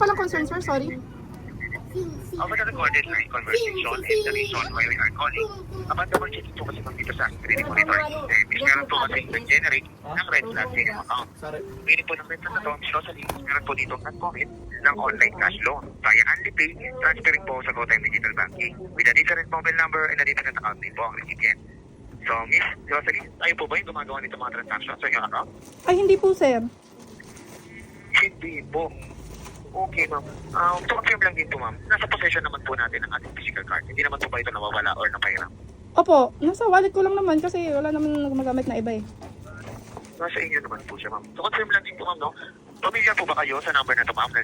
palang concern, sir? Sorry. Over the recorded line conversation is the reason why we are calling. Kapag double check po kasi dito sa aking credit monitor system, is meron po kasi nag-generate ng red flag sa inyong account. Meaning po ng red flag na to, Ms. Rosalie, meron po dito nag-comment ng online cash loan via OnlyPay, transferring po sa GoTime Digital Banking with a different mobile number and a different account name po ang recipient. So, Ms. Rosalie, tayo po ba yung gumagawa nito mga transactions sa inyong account? Ay, hindi po, sir. Hindi po. Okay, ma'am. To confirm lang din po, ma'am. Nasa possession naman po natin ang ating physical card. Hindi naman po ba ito nawawala or napahiram? Opo, nasa wallet ko lang naman kasi wala naman gumagamit na iba eh. Nasa inyo naman po siya, ma'am. To confirm lang din po, ma'am, no? Pamilya po ba kayo sa number na ito, ma'am, na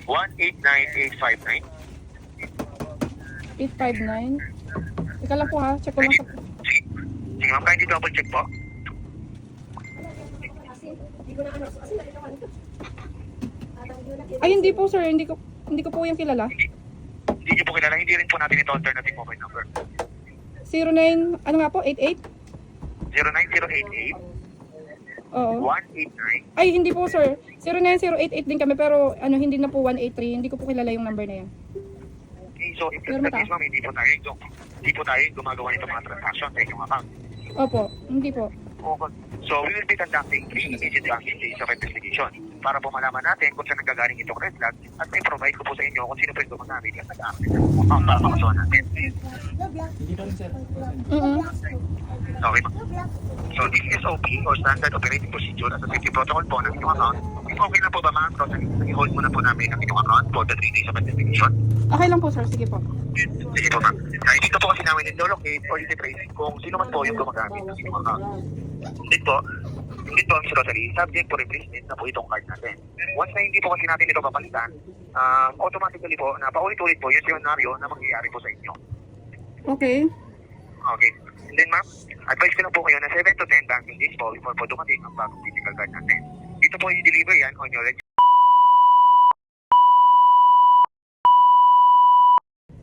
09-088-189859? 859. Ika lang po ha, check ko lang sa... Sige, ma'am, kahit double check po. Ay, hindi po, sir. Hindi ko po yung kilala. Hindi niyo po kilala. Hindi rin po natin ito alternative mobile number. 09, ano nga po? 88? 09088 Oo. 189. Ay, hindi po, sir. 09088 din kami, pero ano, hindi na po 183. Hindi ko po kilala yung number na yan. Okay, so if Pero that is, ma'am, hindi po tayo gumagawa nito mga transaction sa inyong account. Opo, hindi po. Okay. So, we will be conducting pre-agent banking case of investigation para po malaman natin kung saan nanggagaling itong red flag at may provide ko po sa inyo kung sino po yung gumagamit at nag-aamit para makasuhan natin. Okay, ma'am. So, this is SOP or Standard Operating Procedure as a safety protocol po ng inyong account. Okay na po ba, ma'am? I-hold muna po namin ang inyong account for the 3 days of investigation. Okay lang po, sir. Sige po. Sige po, ma'am. Dahil dito po kasi namin i-locate or i-trace kung sino man po yung gumagamit ng inyong account. Hindi po, Ms. Rosalie, subject to replacement na po itong card natin. Once na hindi po kasi natin ito papalitan, automatically po, na paulit-ulit po yung scenario na mangyayari po sa inyo. Okay. Okay. And then, ma'am, advice ko lang po kayo na 7 to 10 banking days po before po dumating ang bagong physical card natin. Dito po i-deliver yan on your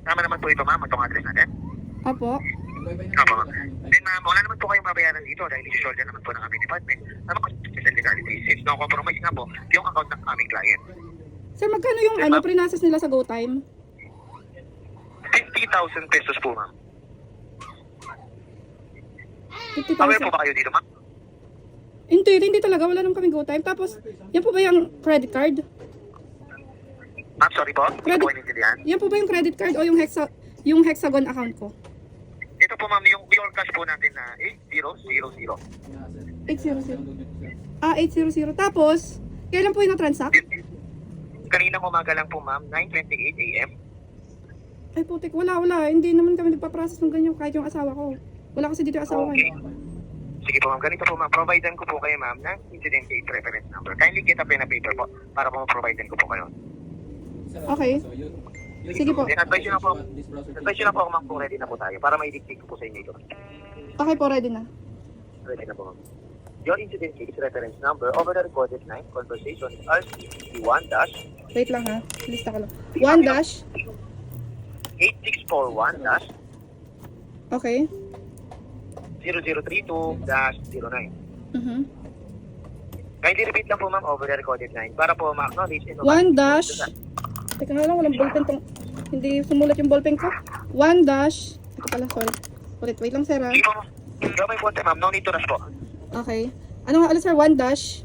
Tama naman po ito, ma'am, itong address natin. Apo. Opo, ma'am. Then, ma'am, wala naman po kayong mabayaran dito dahil isi-shoulder naman po ng aming department na mag-special legality since no compromise nga po yung account ng aming client. Sir, magkano yung ano, pre-process nila sa GoTime? 50,000 pesos po, ma'am. Aware po 50,000. ba kayo dito, ma'am? Hindi talaga. Wala naman kami GoTime. Tapos, yan po ba yung credit card? Ma'am, sorry po. Hindi po inintindihan. Yan po ba yung credit card o yung Hexagon account ko? Ito po, ma'am, yung pure cash po natin na 8000. 800. Ah, 800. Tapos, kailan po yung na-transact? Kaninang umaga lang po, ma'am, 9:28 a.m. Ay, putik. Wala. Hindi naman kami nagpa-process ng ganyan kahit yung asawa ko. Wala kasi dito yung asawa ko. Okay. Sige po, ma'am. Ganito po, ma'am. Providean ko po kayo, ma'am, ng incident case reference number. Kindly get a pen and paper po para po ma-providean ko po kayo. Okay. Sige po. Then advise nyo na po ako, ma'am, kung ready na po tayo para ma-dictate ko po sa inyo ito. Okay po, ready na. Ready na po, ma'am. Your incident case reference number over the recorded line conversation is RCP1- Wait lang ha. Lista ko lang. 1 dash. 8641- Okay. 0032-09. Kindly repeat lang po, ma'am, over the recorded line para po ma-acknowledge. 1 dash. Teka nga lang, walang ballpen tong... Hindi sumulat yung ballpen ko. 1 dash. Ito pala, sorry. Wait lang, sir ha. Sige po, ma'am. Gabay po, ma'am. No need to rush po. Okay. Ano nga, sir? 1 dash.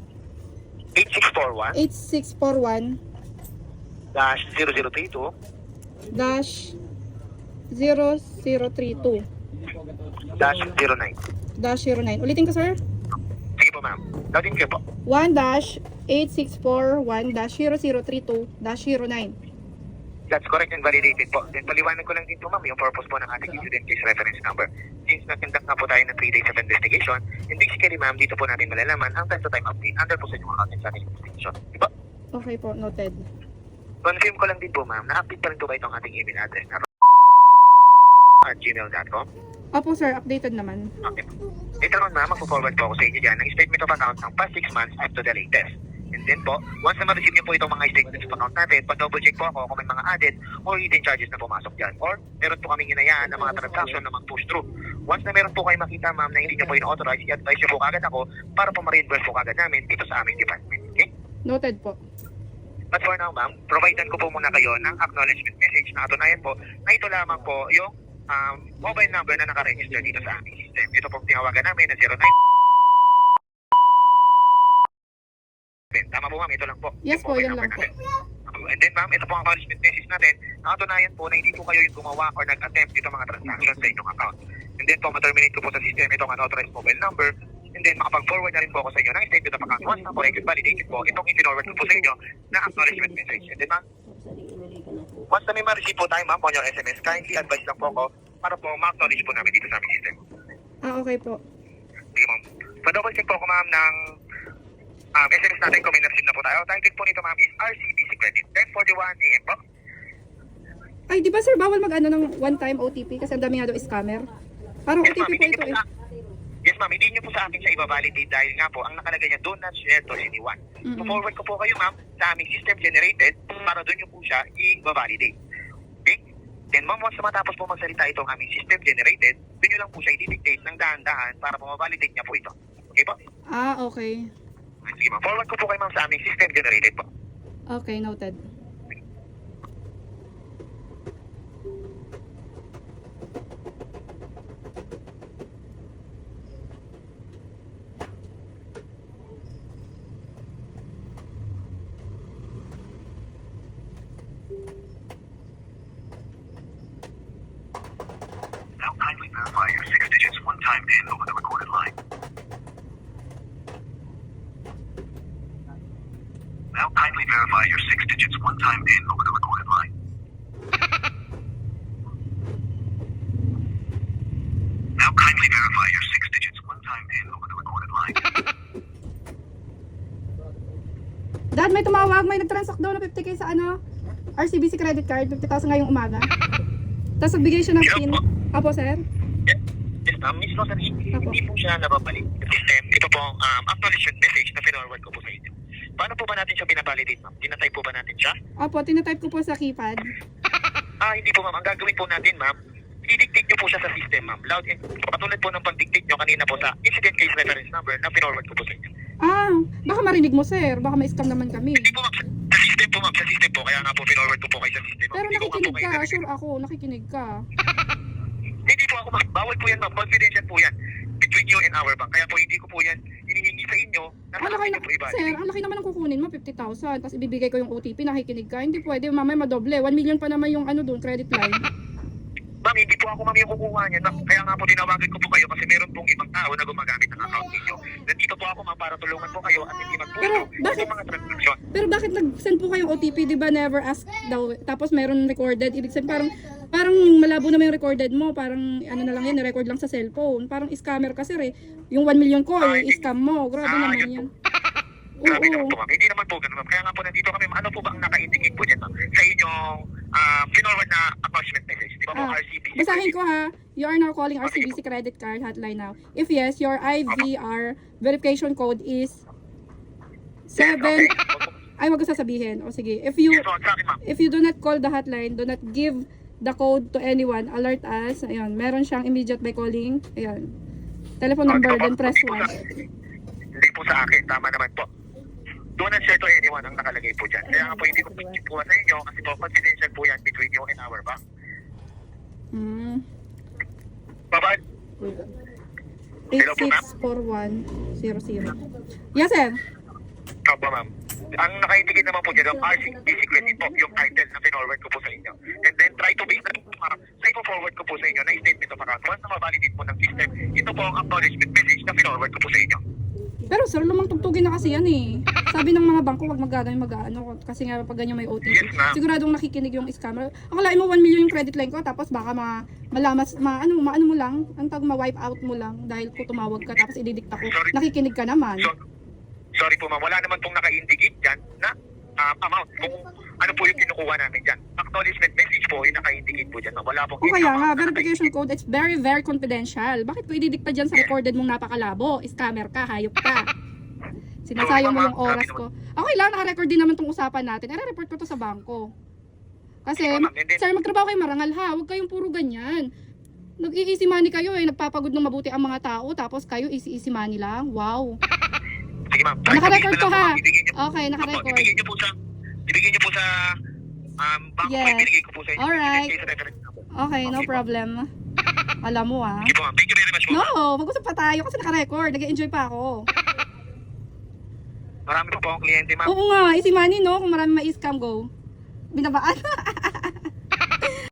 8641-0032 Dash 0032 -09. Dash 09. Ulitin ko, sir. Sige po, ma'am. Loading kayo po. 1 dash 8641 dash 0032 dash 09. That's correct and validated po. Then paliwanag ko lang din po, ma'am, yung purpose po ng ating incident case reference number. Since nag-conduct na po tayo ng 3 days of investigation, and basically, ma'am, dito po natin malalaman ang time-to-time update under po sa inyong account sa ating investigation. Diba? Okay po, noted. Confirm ko lang din po, ma'am, na-update pa rin po ba itong ating email address na @gmail.com? Opo, sir. Updated naman. Okay. Later on, ma'am, magpo-forward po ako sa inyo dyan ng statement of account ng past 6 months up to the latest. And then po, once na ma-receive niyo po itong mga statements of account natin, pa-double check po ako kung may mga added or hidden charges na pumasok dyan. Or meron po kaming hinayaan ng mga transaction na mag-push through. Once na meron po kayo makita, ma'am, na hindi niyo po in-authorize, i-advise niyo po kagad ako para po ma-reimburse po kagad namin dito sa aming department. Okay? Noted po. But for now, ma'am, providean ko po muna kayo ng acknowledgement message na katunayan po na ito lamang po yung mobile number na nakaregister dito sa aming system. Ito pong tinawagan namin na 09. Tama po ma'am, ito lang po. Yes yung po, mobile yun number lang po. natin. And then ma'am, ito po ang acknowledgement message natin na katunayan po na hindi po kayo yung gumawa or nag-attempt itong mga transactions sa inyong account. And then po, ma-terminate ko po sa system itong unauthorized mobile number. And then makapag-forward na rin po ako sa inyo ng statement of account. Once na corrected, validated po, itong i-forward ko po sa inyo na acknowledgement message. And then ma'am, once na may ma-receive po tayo ma'am on your SMS, kindly advise lang po ako para po ma-acknowledge po namin dito sa aming system. Okay po. Sige ma'am. Pa-double check po ako ma'am ng SMS natin kung may na-receive na po tayo. Title po nito ma'am is RCBC Credit. 10:41 AM po. Ay, di ba sir, bawal mag-ano ng one-time OTP kasi ang dami nga daw scammer? Parang Yes ma'am, OTP po hindi ito niyo eh. Yes ma'am, hindi niyo po sa akin siya i-validate dahil nga po, ang nakalagay niya, do not share to anyone. So forward ko po kayo ma'am sa aming system generated para doon niyo po siya i-validate. Okay? Then ma'am, once na matapos po magsalita itong aming system generated, doon niyo lang po siya i-dictate ng dahan-dahan para po ma-validate niya po ito. Okay po? Okay. Sige ma'am, forward ko po kayo ma'am sa aming system generated po. Okay, noted. Now kindly verify your 6 digits one-time PIN over the recorded line. Now kindly verify your 6 digits one-time PIN over the recorded line. Now kindly verify your 6 digits one-time PIN over the recorded line. Dad, may tumawag, may nag-transact daw na 50k sa ano, RCBC credit card, 50,000 ngayong umaga. Tapos nagbigay siya ng PIN. Apo, sir? Yes ma'am, Miss Rosalie, hindi po siya nababalik sa system. Ito po ang acknowledgement message na pinorward ko po sa inyo. Paano po ba natin siya pinavalidate ma'am? Tinatype po ba natin siya? Apo, tinatype ko po sa keypad. Hindi po ma'am. Ang gagawin po natin ma'am, i-dictate nyo po siya sa system ma'am. Loud and katulad po ng pag-dictate nyo kanina po sa incident case reference number na pinorward ko po sa inyo. Baka marinig mo, sir. Baka may scam naman kami. Hindi po ma'am. Sa system po ma'am. Sa system po. Kaya nga po pinorward ko po kayo sa system. Pero Hindi ko nga po nakikinig kayo ka, narinig. sure ako, nakikinig ka. Hindi po ako ma'am. Bawal po yan ma'am. Confidential po yan. Between you and our bank. Kaya po hindi ko po yan hinihingi sa inyo na Ang laki na, po iba. sir, ang laki naman ang kukunin mo, 50,000. Tapos ibibigay ko yung OTP, nakikinig ka. Hindi pwede, mamaya madoble. 1 million pa naman yung ano doon, credit line. Ma'am, hindi po ako ma'am yung kukuha niyan. Ma'am. Kaya nga po tinawagan ko po kayo kasi meron pong ibang tao na gumagamit ng account ninyo. Nandito po ako ma'am para tulungan po kayo at hindi magpuno Pero bakit- yung mga transaction. Pero bakit nag-send po kayong OTP, di ba never ask daw, tapos meron recorded, ibig sabihin parang malabo naman yung recorded mo, parang ano na lang yan, record lang sa cellphone. Parang scammer kasi yung 1 million ko, yung scam mo, grabe naman yan. Grabe naman Oo. po ma'am. Hindi naman po ganun ma'am. Kaya nga po nandito kami. Ano po ba ang naka-indicate po dyan ma'am? Sa inyong pinorward na acknowledgement message. Di ba po RCBC? Basahin ko ha. You are now calling RCBC credit card hotline now. If yes, your IVR verification code is 7. Okay. Ay, wag ko sasabihin. O sige. If you Yes po, sa akin ma'am. If you do not call the hotline, do not give the code to anyone, alert us. Ayun, meron siyang immediate by calling. Ayun. Telephone number, then press 1. Hindi po sa akin. Tama naman po. Do not share to anyone ang nakalagay po dyan. Kaya nga po hindi ko po sa inyo kasi po confidential po yan between you and our bank. Bye-bye. Hello po, ma'am. 864100. Yes, sir. Opo, ma'am. Ang naka-indicate naman po dyan, yung RCBC Credit po, yung title na pinorward ko po sa inyo. And then try to base na sa forward ko po sa inyo na statement of account. Once na ma-validate po ng system, ito po ang acknowledgement message na pinorward ko po sa inyo. Pero sir, lumang tugtugin na kasi yan eh. Sabi ng mga bangko, wag mag-ano kasi nga pag ganyan may OTP. Yes, ma'am. Siguradong nakikinig yung scammer. Akalain mo 1 million yung credit line ko tapos baka malamas ano mo lang, ang tag ma-wipe out mo lang dahil ko tumawag ka tapos ididikta ko. Sorry. Nakikinig ka naman. Sorry po ma'am, wala naman pong naka-indicate dyan na amount. Kung ano po yung kinukuha namin dyan. Acknowledgement message po, yung naka-indicate po dyan. Ma'am. Wala pong O kaya nga, amount na verification code, it's very, very confidential. Bakit ko ididikta dyan sa recorded mong napakalabo? Scammer ka, hayop ka. Sinasayang mo yung oras ko. Okay lang, naka-record din naman tong usapan natin. I-report ko to sa bangko. Kasi, sir, magtrabaho kayo marangal ha. Huwag kayong puro ganyan. Nag-i-easy money kayo eh. Nagpapagod ng mabuti ang mga tao. Tapos kayo, easy money lang. Wow. Sige ma'am. Naka-record ko ha. Ibigay niyo, Okay, naka-record. ibigay niyo po sa ibigay niyo po sa bangko Yes. po, ibinigay ko po sa inyo. Alright. Ibigay sa reference number. Okay, no problem. Alam mo ah. Sige po, ma'am. Thank you very much po. No, mag-usap pa tayo kasi naka-record. Nag-enjoy pa ako. Marami po akong kliyente, ma'am. Oo nga, easy money no, kung marami ma-scam go. Binabaan.